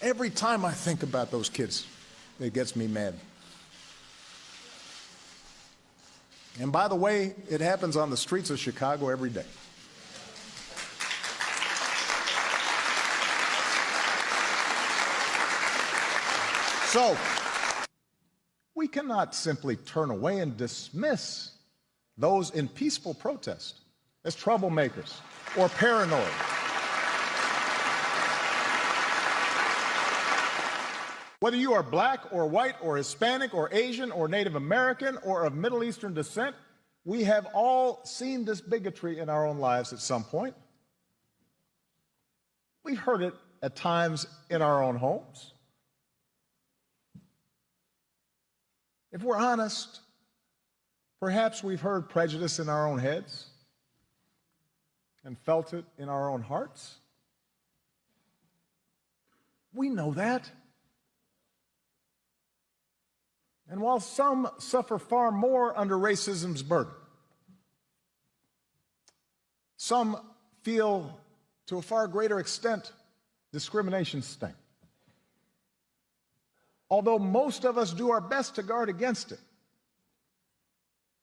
Every time I think about those kids, it gets me mad. And by the way, it happens on the streets of Chicago every day. So, we cannot simply turn away and dismiss those in peaceful protest as troublemakers or paranoid. Whether you are black or white or Hispanic or Asian or Native American or of Middle Eastern descent, we have all seen this bigotry in our own lives at some point. We've heard it at times in our own homes. If we're honest, perhaps we've heard prejudice in our own heads and felt it in our own hearts. We know that. And while some suffer far more under racism's burden, some feel to a far greater extent discrimination's sting. Although most of us do our best to guard against it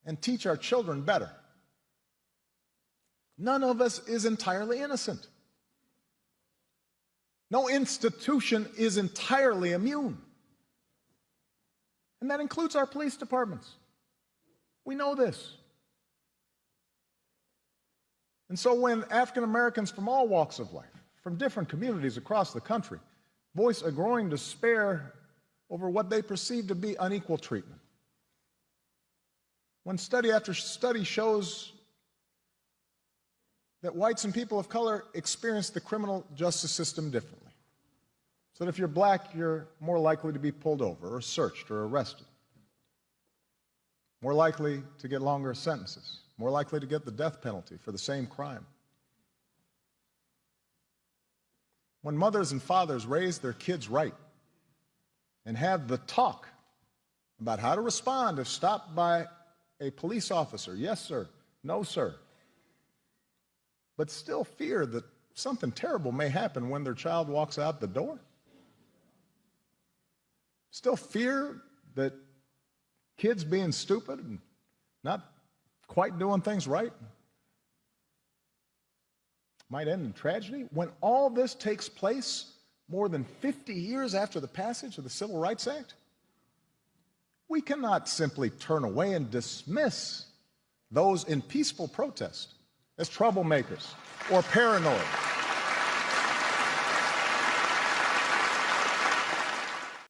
and teach our children better, none of us is entirely innocent. No institution is entirely immune. And that includes our police departments. We know this. And so when African Americans from all walks of life, from different communities across the country, voice a growing despair over what they perceive to be unequal treatment, when study after study shows that whites and people of color experience the criminal justice system differently, so that if you're black, you're more likely to be pulled over or searched or arrested, more likely to get longer sentences, more likely to get the death penalty for the same crime. When mothers and fathers raise their kids right and have the talk about how to respond if stopped by a police officer, yes, sir, no, sir, but still fear that something terrible may happen when their child walks out the door, still fear that kids being stupid and not quite doing things right might end in tragedy, when all this takes place more than 50 years after the passage of the Civil Rights Act, we cannot simply turn away and dismiss those in peaceful protest as troublemakers or paranoid